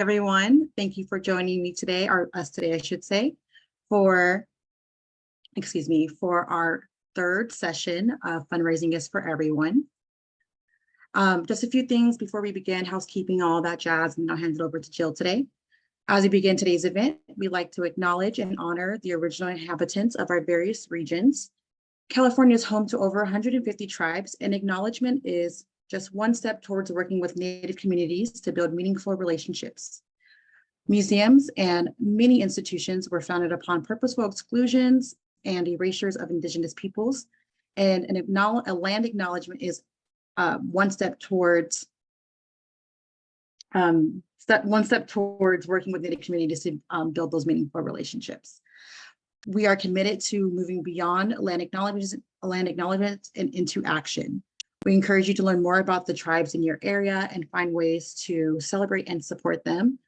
everyone. Thank you for joining me today, or us today, I should say, for, for our third session of Fundraising is for Everyone. Just a few things before we begin, housekeeping, all that jazz, and I'll hand it over to Jill today. As we begin today's event, we'd like to acknowledge and honor the original inhabitants of our various regions. California is home to over 150 tribes, and acknowledgement is just one step towards working with Native communities to build meaningful relationships. Museums and many institutions were founded upon purposeful exclusions and erasures of Indigenous peoples, and a land acknowledgement is one step towards working with Native communities to build those meaningful relationships. We are committed to moving beyond land acknowledgements and into action. We encourage you to learn more about the tribes in your area and find ways to celebrate and support them.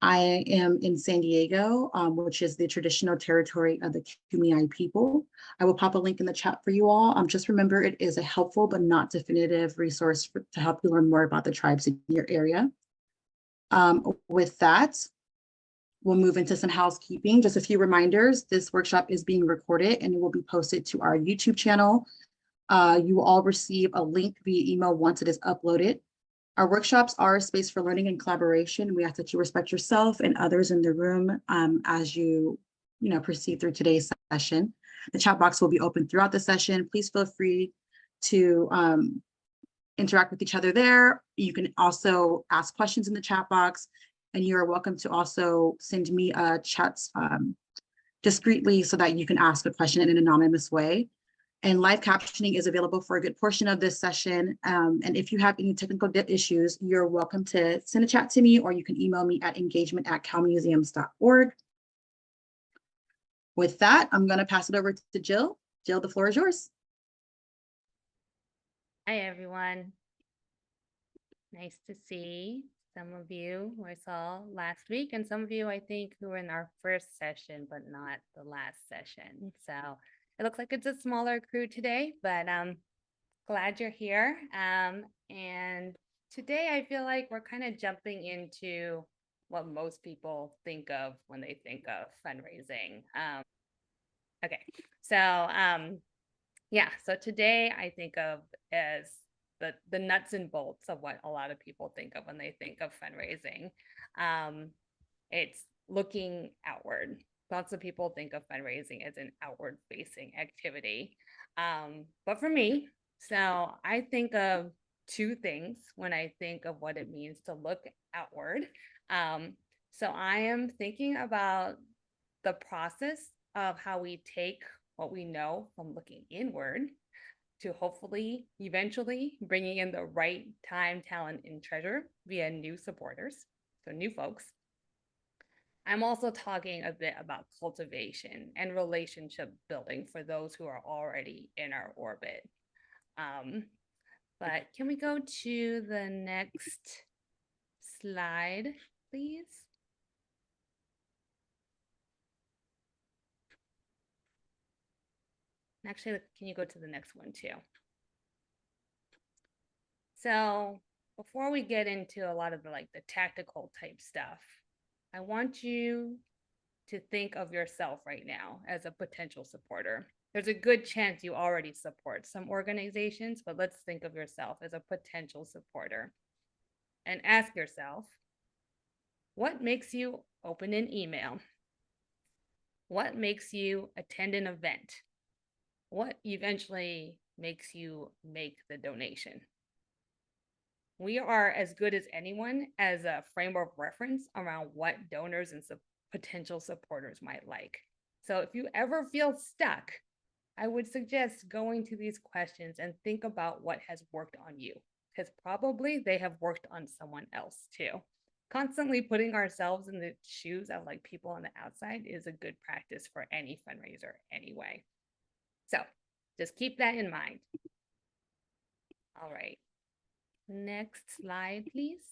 I am in San Diego, which is the traditional territory of the Kumeyaay people. I will pop a link in the chat for you all. Just remember, it is a helpful but not definitive resource to help you learn more about the tribes in your area. With that, we'll move into some housekeeping. Just a few reminders. This workshop is being recorded and it will be posted to our YouTube channel. You will all receive a link via email once it is uploaded. Our workshops are a space for learning and collaboration. We ask that you respect yourself and others in the room as you proceed through today's session. The chat box will be open throughout the session. Please feel free to interact with each other there. You can also ask questions in the chat box, and you are welcome to also send me chats discreetly so that you can ask a question in an anonymous way. And live captioning is available for a good portion of this session. And if you have any technical issues, you're welcome to send a chat to me, or you can email me at engagement@calmuseums.org. With that, I'm going to pass it over to Jill. Jill, the floor is yours. Hi, everyone. Nice to see some of you who I saw last week, and some of you I think who were in our first session, but not the last session. So it looks like it's a smaller crew today, but I'm glad you're here. And today I feel like we're kind of jumping into what most people think of when they think of fundraising. Okay, so yeah, so today I think of as the nuts and bolts of what a lot of people think of when they think of fundraising. It's looking outward. Lots of people think of fundraising as an outward facing activity. But for me, so I think of two things when I think of what it means to look outward. So I am thinking about the process of how we take what we know from looking inward to hopefully eventually bringing in the right time, talent, and treasure via new supporters, so new folks. I'm also talking a bit about cultivation and relationship building for those who are already in our orbit. But can we go to the next slide, please? Actually, can you go to the next one too? So before we get into a lot of the tactical type stuff, I want you to think of yourself right now as a potential supporter. There's a good chance you already support some organizations, but let's think of yourself as a potential supporter and ask yourself, what makes you open an email? What makes you attend an event? What eventually makes you make the donation? We are as good as anyone as a frame of reference around what donors and potential supporters might like. So if you ever feel stuck, I would suggest going to these questions and think about what has worked on you, because probably they have worked on someone else too. Constantly putting ourselves in the shoes of people on the outside is a good practice for any fundraiser anyway. So just keep that in mind. All right. Next slide, please.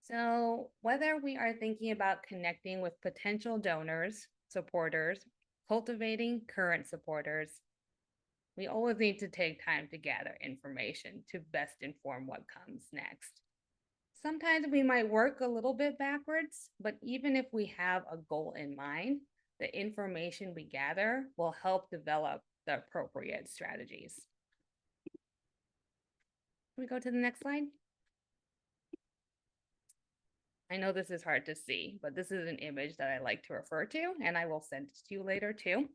So whether we are thinking about connecting with potential donors, supporters, cultivating current supporters, We always need to take time to gather information to best inform what comes next. Sometimes we might work a little bit backwards, but even if we have a goal in mind, the information we gather will help develop the appropriate strategies. Can we go to the next slide? I know this is hard to see, but this is an image that I like to refer to, and I will send it to you later too.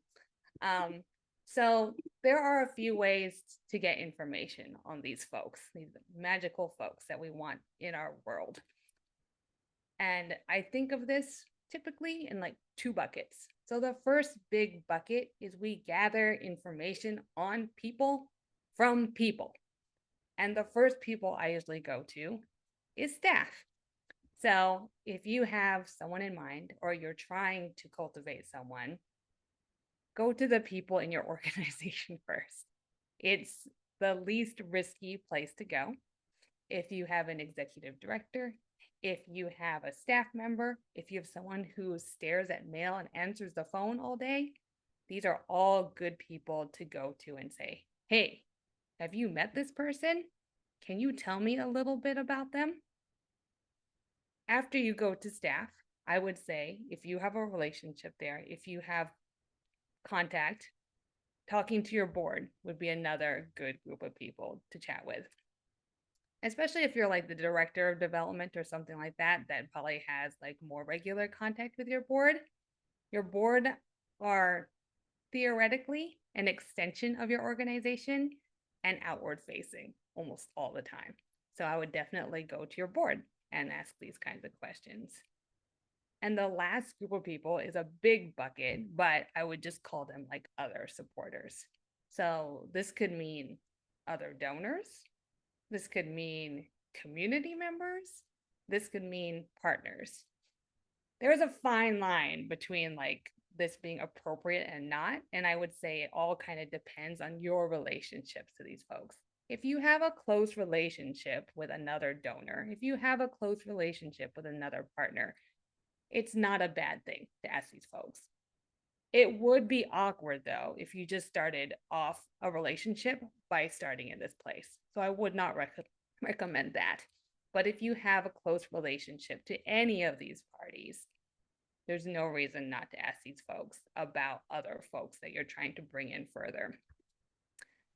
So there are a few ways to get information on these folks, these magical folks that we want in our world. And I think of this typically in like two buckets. So the first big bucket is we gather information on people from people. And the first people I usually go to is staff. So if you have someone in mind or you're trying to cultivate someone, go to the people in your organization first. It's the least risky place to go. If you have an executive director, if you have a staff member, if you have someone who stares at mail and answers the phone all day, these are all good people to go to and say, hey, have you met this person? Can you tell me a little bit about them? After you go to staff, I would say if you have a relationship there, if you have contact, talking to your board would be another good group of people to chat with. Especially if you're like the director of development or something like that, that probably has like more regular contact with your board. Your board are theoretically an extension of your organization and outward facing almost all the time. So I would definitely go to your board and ask these kinds of questions. And the last group of people is a big bucket, but I would just call them like other supporters. So this could mean other donors. This could mean community members. This could mean partners. There's a fine line between like this being appropriate and not. And I would say it all kind of depends on your relationships to these folks. If you have a close relationship with another donor, if you have a close relationship with another partner, it's not a bad thing to ask these folks. It would be awkward though if you just started off a relationship by starting in this place. So I would not recommend that. But if you have a close relationship to any of these parties, there's no reason not to ask these folks about other folks that you're trying to bring in further.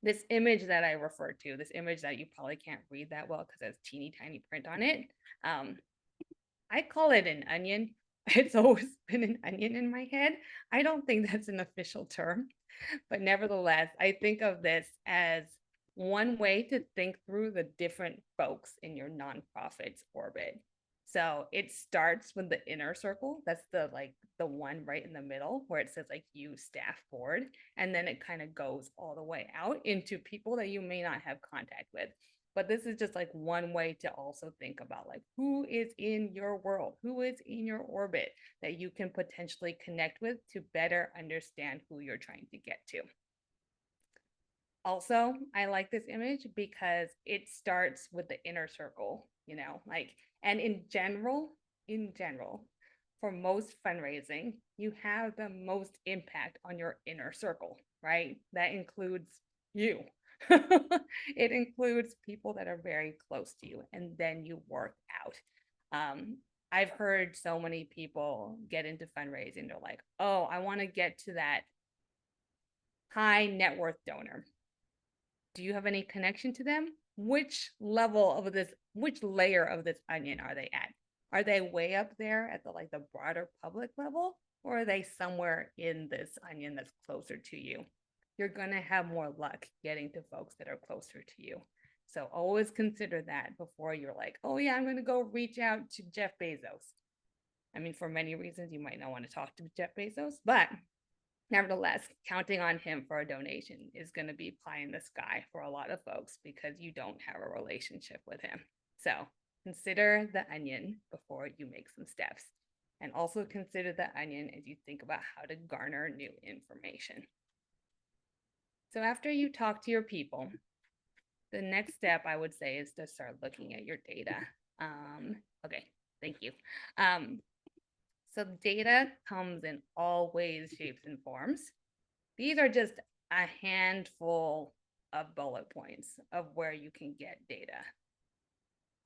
This image that I refer to, this image that you probably can't read that well because there's teeny tiny print on it. I call it an onion. It's always been an onion in my head. I don't think that's an official term, but nevertheless, I think of this as one way to think through the different folks in your nonprofit's orbit. So it starts with the inner circle. That's the one right in the middle where it says like you staff board. And then it kind of goes all the way out into people that you may not have contact with. But this is just like one way to also think about like who is in your world, who is in your orbit that you can potentially connect with to better understand who you're trying to get to. Also, I like this image because it starts with the inner circle, you know, like, and in general, for most fundraising, you have the most impact on your inner circle, right? That includes you. It includes people that are very close to you, and then you work out. I've heard so many people get into fundraising. They're like, oh, I want to get to that high net worth donor. Do you have any connection to them? Which level of this, which layer of this onion are they at? Are they way up there at the broader public level, or are they somewhere in this onion that's closer to you? You're gonna have more luck getting to folks that are closer to you. So always consider that before you're like, oh yeah, I'm gonna go reach out to Jeff Bezos. I mean, for many reasons, you might not want to talk to Jeff Bezos, but nevertheless, counting on him for a donation is going to be pie in the sky for a lot of folks because you don't have a relationship with him. So consider the onion before you make some steps. And also consider the onion as you think about how to garner new information. So after you talk to your people, the next step I would say is to start looking at your data. Okay, thank you. So data comes in all ways, shapes, and forms. These are just a handful of bullet points of where you can get data.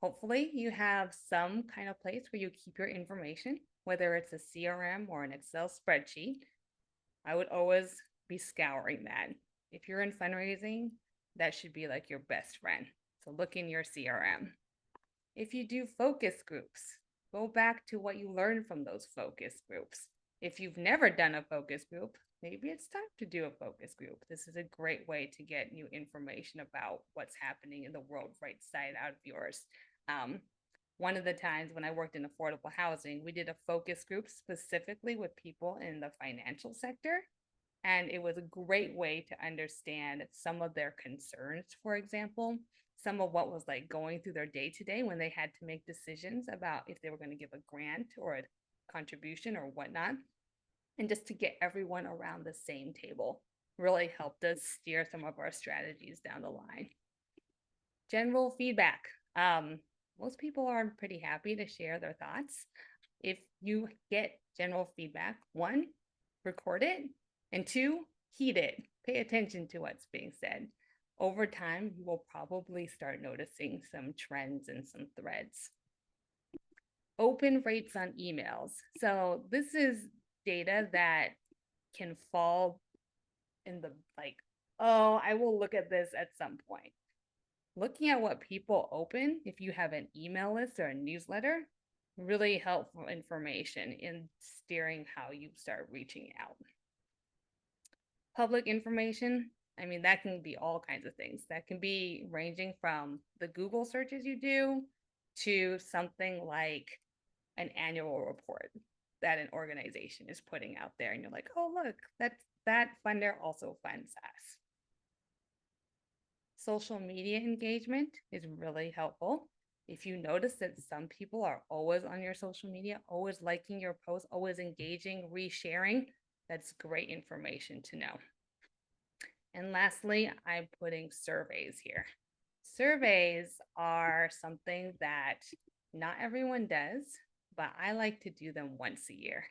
Hopefully you have some kind of place where you keep your information, whether it's a CRM or an Excel spreadsheet. I would always be scouring that. If you're in fundraising, that should be like your best friend. So look in your CRM. If you do focus groups, go back to what you learned from those focus groups. If you've never done a focus group, maybe it's time to do a focus group. This is a great way to get new information about what's happening in the world right side out of yours. One of the times when I worked in affordable housing, we did a focus group specifically with people in the financial sector. And it was a great way to understand some of their concerns, for example, some of what was like going through their day to day when they had to make decisions about if they were going to give a grant or a contribution or whatnot. And just to get everyone around the same table really helped us steer some of our strategies down the line. General feedback. Most people are pretty happy to share their thoughts. If you get general feedback, one, record it, and two, heed it. Pay attention to what's being said. Over time, you will probably start noticing some trends and some threads. Open rates on emails. So this is data that can fall in the like, oh, I will look at this at some point. Looking at what people open, if you have an email list or a newsletter, really helpful information in steering how you start reaching out. Public information, I mean, that can be all kinds of things. That can be ranging from the Google searches you do to something like an annual report that an organization is putting out there. And you're like, oh, look, that funder also funds us. Social media engagement is really helpful. If you notice that some people are always on your social media, always liking your posts, always engaging, resharing, that's great information to know. And lastly, I'm putting surveys here. Surveys are something that not everyone does, but I like to do them once a year.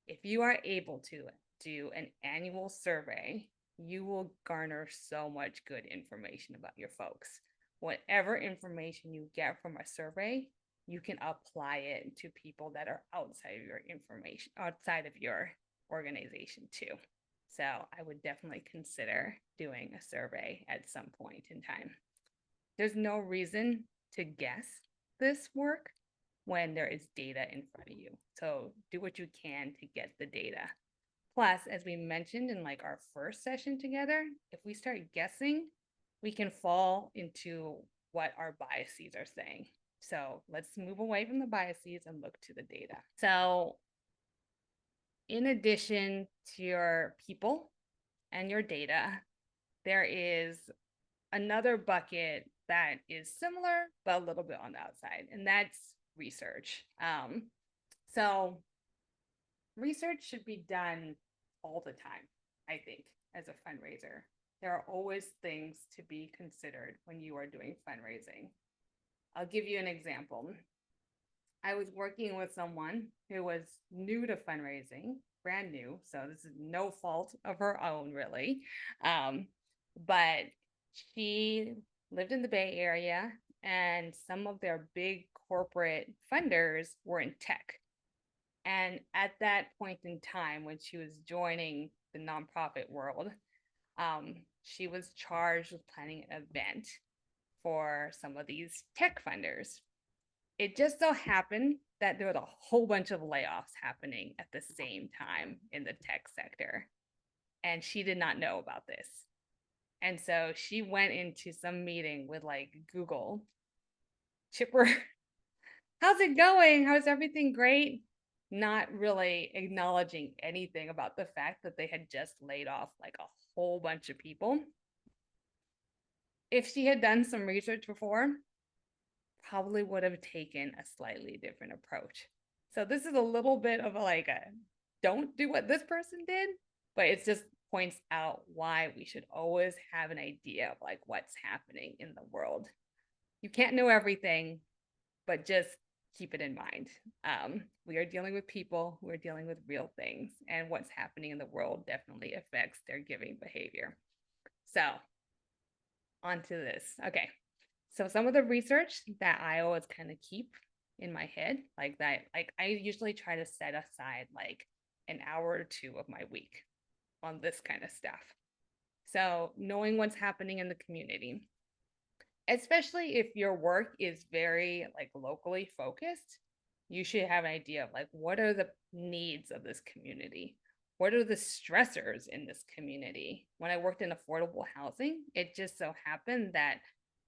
If you are able to do an annual survey, you will garner so much good information about your folks. Whatever information you get from a survey, you can apply it to people that are outside of your information, outside of your organization too. So I would definitely consider doing a survey at some point in time. There's no reason to guess this work when there is data in front of you. So do what you can to get the data. Plus, as we mentioned in like our first session together, if we start guessing, we can fall into what our biases are saying. So let's move away from the biases and look to the data. So in addition to your people and your data, there is another bucket that is similar, but a little bit on the outside, and that's research. So research should be done all the time, I think, as a fundraiser. There are always things to be considered when you are doing fundraising. I'll give you an example. I was working with someone who was new to fundraising, brand new, so this is no fault of her own, really. But she lived in the Bay Area, and some of their big corporate funders were in tech. And at that point in time, when she was joining the nonprofit world, she was charged with planning an event for some of these tech funders. It just so happened that there was a whole bunch of layoffs happening at the same time in the tech sector. And she did not know about this. And so she went into some meeting with like Google. Chipper, how's it going? How's everything great? Not really acknowledging anything about the fact that they had just laid off like a whole bunch of people. If she had done some research before, probably would have taken a slightly different approach. So this is a little bit of a don't do what this person did, but it just points out why we should always have an idea of like what's happening in the world. You can't know everything, but just keep it in mind. We are dealing with people, we're dealing with real things, and what's happening in the world definitely affects their giving behavior. So onto this. Okay. So some of the research that I always kind of keep in my head, like that, like I usually try to set aside like an hour or two of my week on this kind of stuff. So knowing what's happening in the community, especially if your work is very like locally focused, you should have an idea of like what are the needs of this community? What are the stressors in this community? When I worked in affordable housing, it just so happened that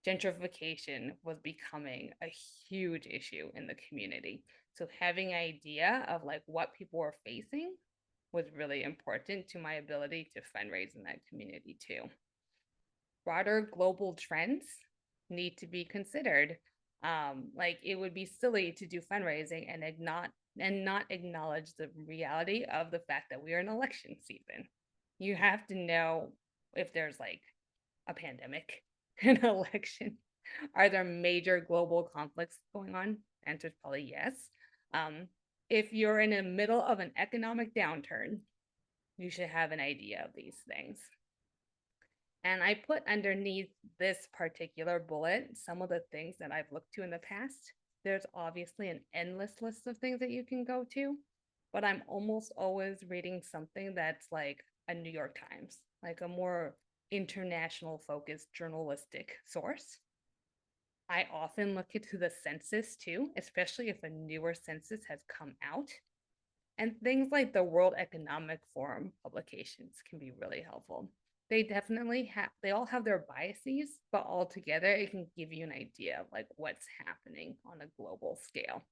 gentrification was becoming a huge issue in the community. So having an idea of like what people were facing was really important to my ability to fundraise in that community too. Broader global trends need to be considered. Like it would be silly to do fundraising and not acknowledge the reality of the fact that we are in election season. You have to know if there's like a pandemic, an election. Are there major global conflicts going on? The answer is probably yes. If you're in the middle of an economic downturn, you should have an idea of these things. And I put underneath this particular bullet some of the things that I've looked to in the past. There's obviously an endless list of things that you can go to, but I'm almost always reading something that's like a New York Times, like a more international focused journalistic source. I often look into the census too, especially if a newer census has come out. And things like the World Economic Forum publications can be really helpful. They all have their biases, but altogether it can give you an idea of like what's happening on a global scale.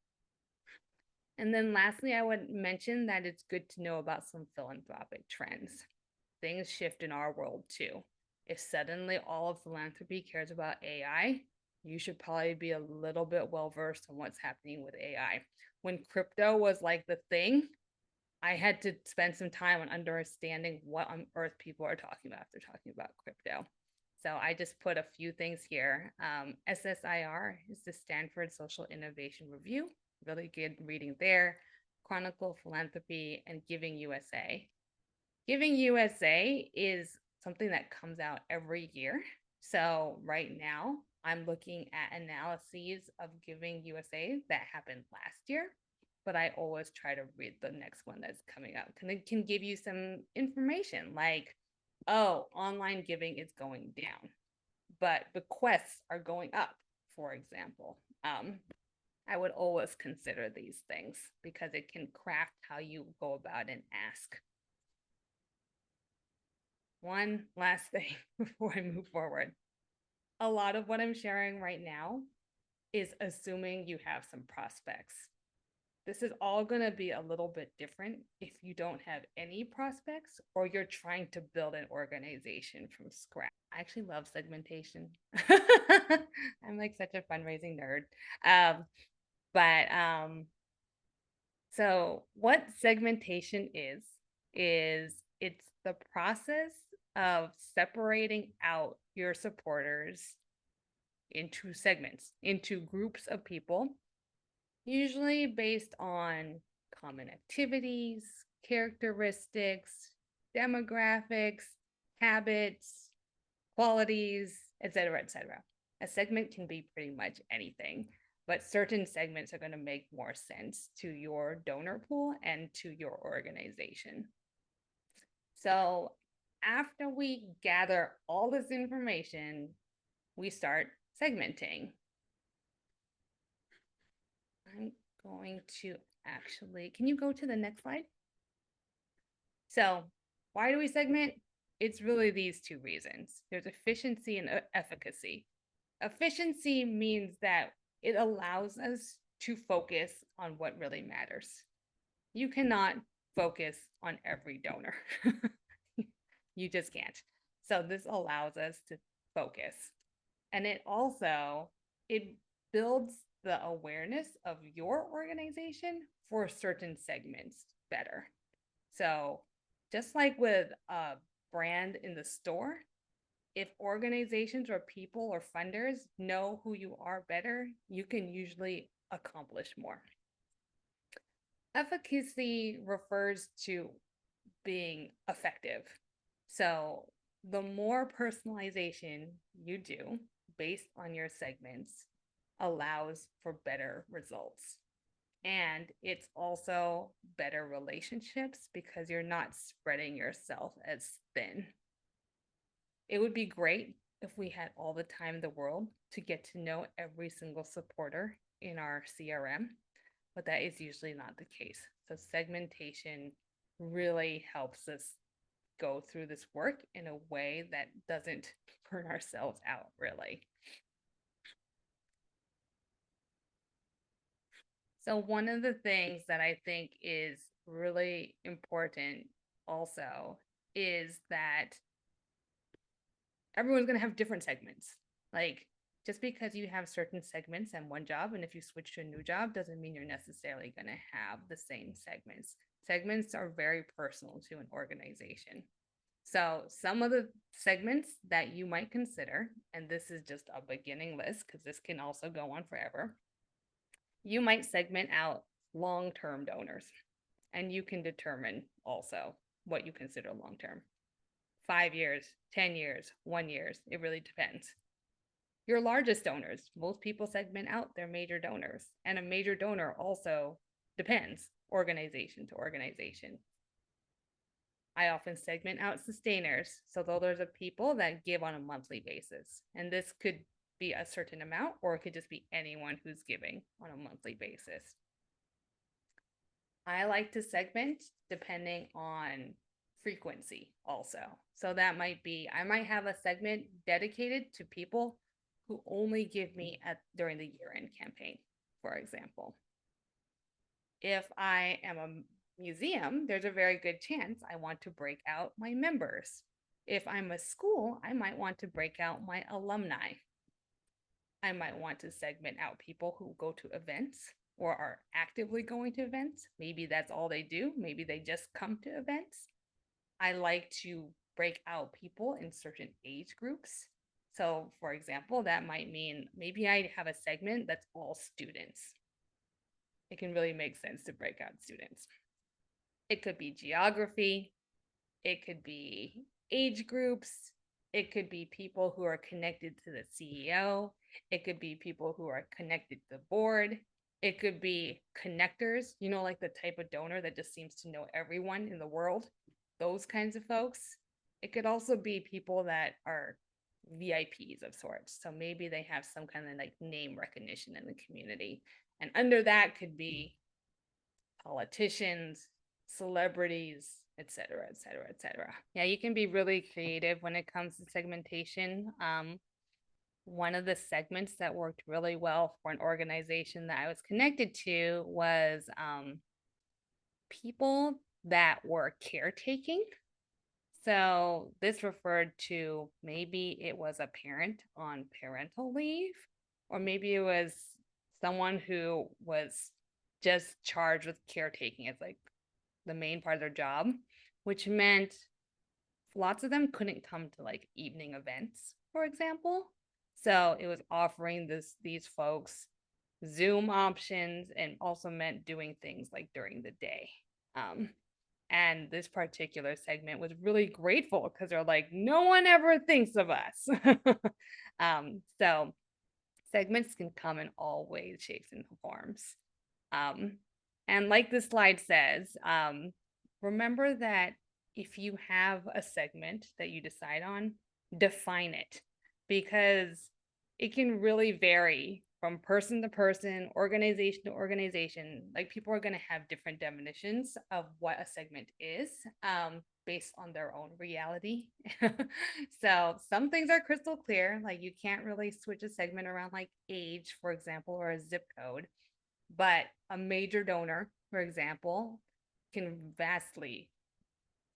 And then lastly, I would mention that it's good to know about some philanthropic trends. Things shift in our world too. If suddenly all of philanthropy cares about AI, you should probably be a little bit well versed on what's happening with AI. When crypto was like the thing, I had to spend some time on understanding what on earth people are talking about if they're talking about crypto. So I just put a few things here. SSIR is the Stanford Social Innovation Review. Really good reading there. Chronicle Philanthropy and Giving USA. Giving USA is something that comes out every year. So right now, I'm looking at analyses of Giving USA that happened last year, but I always try to read the next one that's coming up. And it can give you some information like, oh, online giving is going down, but bequests are going up, for example. I would always consider these things because it can craft how you go about and ask. One last thing before I move forward. A lot of what I'm sharing right now is assuming you have some prospects. This is all going to be a little bit different if you don't have any prospects or you're trying to build an organization from scratch. I actually love segmentation. I'm like such a fundraising nerd. So what segmentation is it's the process of separating out your supporters into segments, into groups of people, usually based on common activities, characteristics, demographics, habits, qualities, etc., etc. A segment can be pretty much anything, but certain segments are going to make more sense to your donor pool and to your organization. So after we gather all this information, we start segmenting. I'm going to actually, can you go to the next slide? So why do we segment? It's really these two reasons. There's efficiency and efficacy. Efficiency means that it allows us to focus on what really matters. You cannot focus on every donor. You just can't. So this allows us to focus. And it also, it builds the awareness of your organization for certain segments better. So just like with a brand in the store, if organizations or people or funders know who you are better, you can usually accomplish more. Efficacy refers to being effective. So the more personalization you do based on your segments allows for better results. And it's also better relationships because you're not spreading yourself as thin. It would be great if we had all the time in the world to get to know every single supporter in our CRM, but that is usually not the case. So segmentation really helps us go through this work in a way that doesn't burn ourselves out, really. So one of the things that I think is really important also is that everyone's going to have different segments. Like just because you have certain segments and one job, and if you switch to a new job, doesn't mean you're necessarily going to have the same segments. Segments are very personal to an organization. So some of the segments that you might consider, and this is just a beginning list because this can also go on forever, you might segment out long-term donors, and you can determine also what you consider long-term. 5 years, 10 years, 1 year, it really depends. Your largest donors, most people segment out their major donors, and a major donor also depends organization to organization. I often segment out sustainers. So those are people that give on a monthly basis. And this could be a certain amount, or it could just be anyone who's giving on a monthly basis. I like to segment depending on frequency also. So that might be, I might have a segment dedicated to people who only give me during the year-end campaign, for example. If I am a museum, there's a very good chance I want to break out my members. If I'm a school, I might want to break out my alumni. I might want to segment out people who go to events or are actively going to events. Maybe that's all they do. Maybe they just come to events. I like to break out people in certain age groups. So for example, that might mean maybe I have a segment that's all students. It can really make sense to break out students. It could be geography. It could be age groups. It could be people who are connected to the CEO. It could be people who are connected to the board. It could be connectors, you know, like the type of donor that just seems to know everyone in the world, those kinds of folks. It could also be people that are VIPs of sorts. So maybe they have some kind of like name recognition in the community. And under that could be politicians, celebrities, et cetera, et cetera, et cetera. Yeah, you can be really creative when it comes to segmentation. One of the segments that worked really well for an organization that I was connected to was people that were caretaking. So this referred to maybe it was a parent on parental leave, or maybe it was someone who was just charged with caretaking as like the main part of their job, which meant lots of them couldn't come to like evening events, for example. So it was offering these folks Zoom options and also meant doing things like during the day. And this particular segment was really grateful because they're like, no one ever thinks of us. So segments can come in all ways, shapes, and forms. And like the slide says, remember that if you have a segment that you decide on, define it, because it can really vary from person to person, organization to organization. Like people are going to have different definitions of what a segment is based on their own reality. So some things are crystal clear, like you can't really switch a segment around like age, for example, or a zip code. But a major donor, for example, can vastly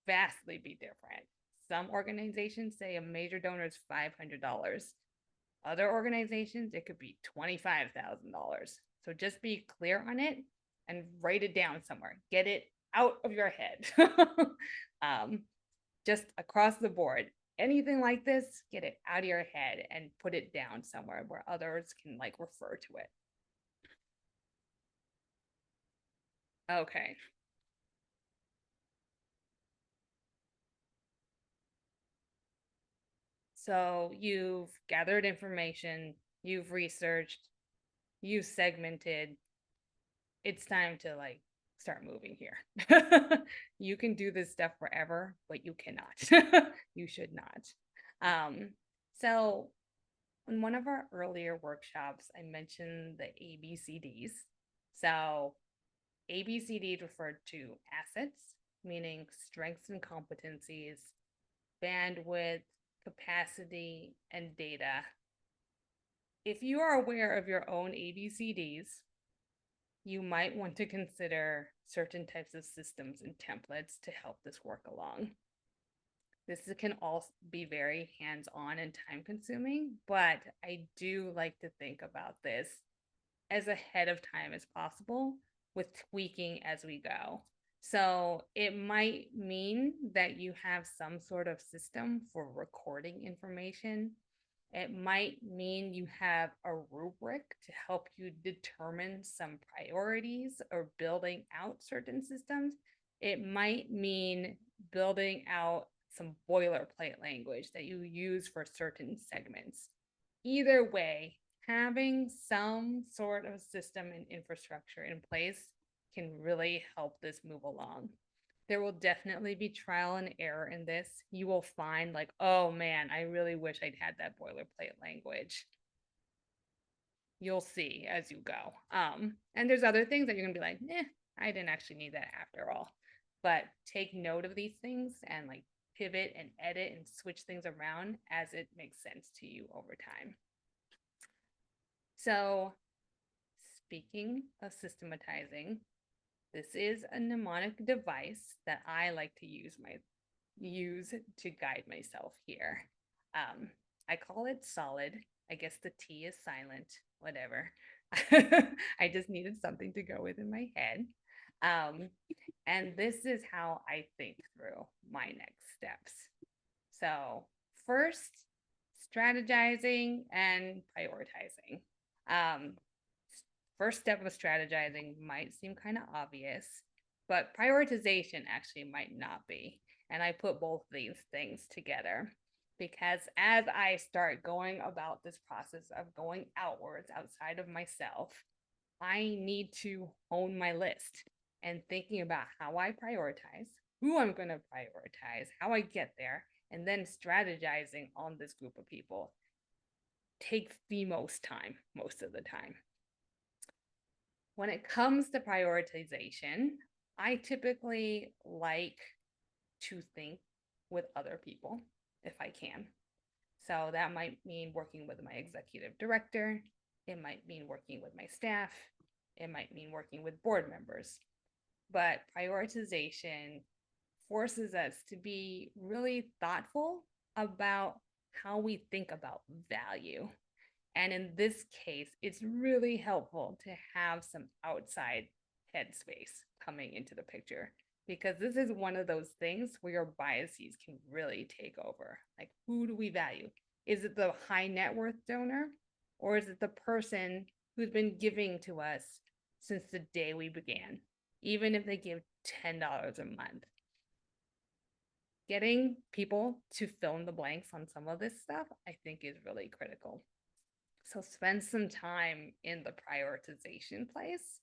be different. Some organizations say a major donor is $500. Other organizations, it could be $25,000. So just be clear on it and write it down somewhere. Get it out of your head. Just across the board. Anything like this, get it out of your head and put it down somewhere where others can like refer to it. Okay. So you've gathered information, you've researched, you've segmented. It's time to like start moving here. You can do this stuff forever, but you cannot. You should not. So in one of our earlier workshops, I mentioned the ABCDs. So ABCDs referred to assets, meaning strengths and competencies, bandwidth, capacity, and data. If you are aware of your own ABCDs, you might want to consider certain types of systems and templates to help this work along. This can all be very hands-on and time-consuming, but I do like to think about this as ahead of time as possible with tweaking as we go. So it might mean that you have some sort of system for recording information. It might mean you have a rubric to help you determine some priorities or building out certain systems. It might mean building out some boilerplate language that you use for certain segments. Either way, having some sort of system and infrastructure in place can really help this move along. There will definitely be trial and error in this. You will find like, oh man, I really wish I'd had that boilerplate language. You'll see as you go. And there's other things that you're gonna be like, I didn't actually need that after all. But take note of these things and like pivot and edit and switch things around as it makes sense to you over time. So speaking of systematizing, this is a mnemonic device that I like to use to guide myself here. I call it solid. I guess the T is silent, whatever. I just needed something to go with in my head. And this is how I think through my next steps. So first, strategizing and prioritizing. First step of strategizing might seem kind of obvious, but prioritization actually might not be. And I put both these things together because as I start going about this process of going outwards outside of myself, I need to hone my list and thinking about how I prioritize, who I'm going to prioritize, how I get there, and then strategizing on this group of people takes the most time, most of the time. When it comes to prioritization, I typically like to think with other people if I can. So that might mean working with my executive director. It might mean working with my staff. It might mean working with board members. But prioritization forces us to be really thoughtful about how we think about value. And in this case, it's really helpful to have some outside headspace coming into the picture because this is one of those things where your biases can really take over. Like, who do we value? Is it the high net worth donor or is it the person who's been giving to us since the day we began, even if they give $10 a month? Getting people to fill in the blanks on some of this stuff, I think is really critical. So spend some time in the prioritization place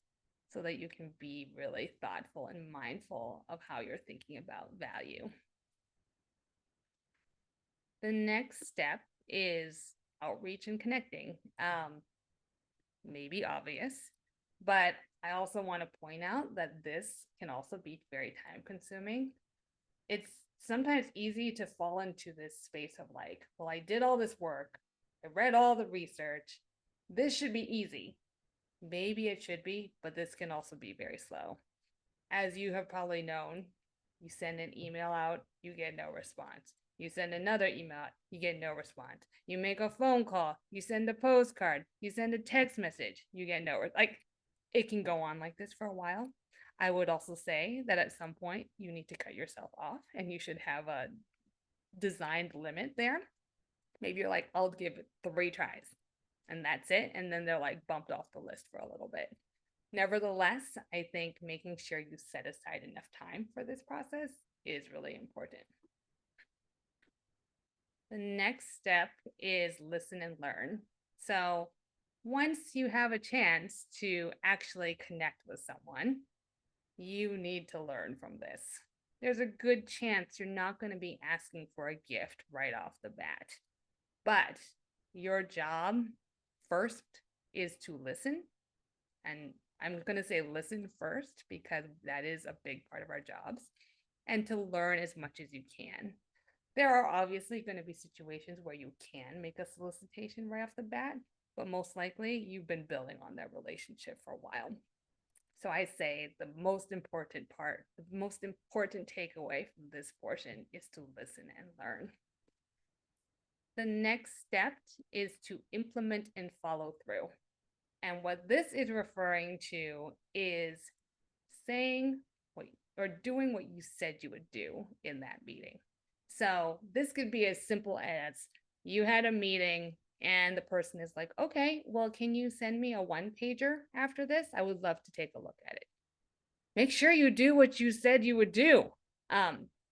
so that you can be really thoughtful and mindful of how you're thinking about value. The next step is outreach and connecting. Maybe obvious, but I also want to point out that this can also be very time consuming. It's sometimes easy to fall into this space of like, well, I did all this work. I read all the research. This should be easy. Maybe it should be, but this can also be very slow. As you have probably known, you send an email out, you get no response. You send another email out, you get no response. You make a phone call, you send a postcard, you send a text message, you get no like it can go on like this for a while. I would also say that at some point you need to cut yourself off and you should have a designed limit there. Maybe you're like, I'll give it 3 tries and that's it. And then they're like bumped off the list for a little bit. Nevertheless, I think making sure you set aside enough time for this process is really important. The next step is listen and learn. So once you have a chance to actually connect with someone, you need to learn from this. There's a good chance you're not going to be asking for a gift right off the bat. But your job first is to listen. And I'm going to say listen first because that is a big part of our jobs, and to learn as much as you can. There are obviously going to be situations where you can make a solicitation right off the bat, but most likely you've been building on that relationship for a while. So I say the most important part, the most important takeaway from this portion is to listen and learn. The next step is to implement and follow through. And what this is referring to is saying what or doing what you said you would do in that meeting. So this could be as simple as you had a meeting and the person is like, okay, well, can you send me a one-pager after this? I would love to take a look at it. Make sure you do what you said you would do.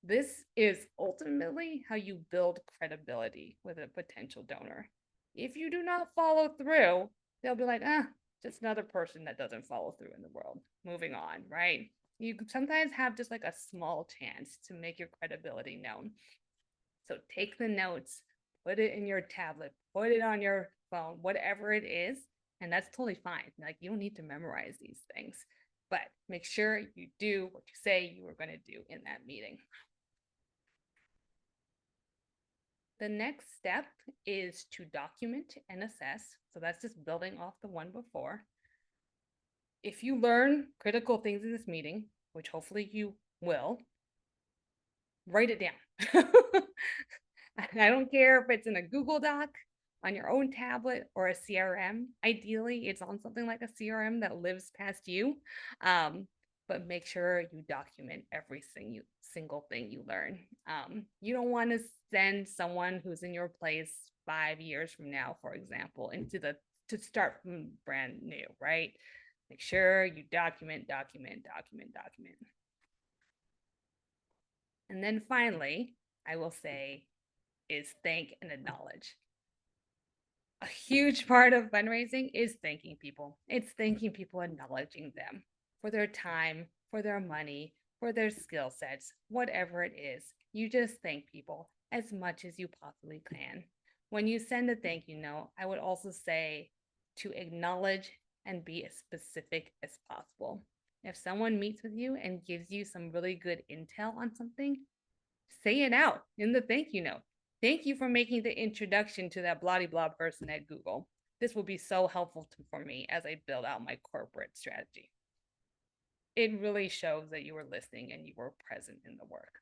This is ultimately how you build credibility with a potential donor. If you do not follow through, they'll be like, just another person that doesn't follow through in the world. Moving on, right? You sometimes have just like a small chance to make your credibility known. So take the notes, put it in your tablet, put it on your phone, whatever it is, and that's totally fine. Like, you don't need to memorize these things, but make sure you do what you say you were going to do in that meeting. The next step is to document and assess. So that's just building off the one before. If you learn critical things in this meeting, which hopefully you will, write it down. I don't care if it's in a Google Doc, on your own tablet, or a CRM. Ideally, it's on something like a CRM that lives past you. But make sure you document every single thing you learn. You don't want to send someone who's in your place 5 years from now, for example, to start from brand new, right? Make sure you document. And then finally, I will say, is thank and acknowledge. A huge part of fundraising is thanking people. It's thanking people, acknowledging them for their time, for their money, for their skill sets, whatever it is. You just thank people as much as you possibly can. When you send a thank you note, I would also say to acknowledge and be as specific as possible. If someone meets with you and gives you some really good intel on something, say it out in the thank you note. Thank you for making the introduction to that blah blah person at Google. This will be so helpful for me as I build out my corporate strategy. It really shows that you were listening and you were present in the work.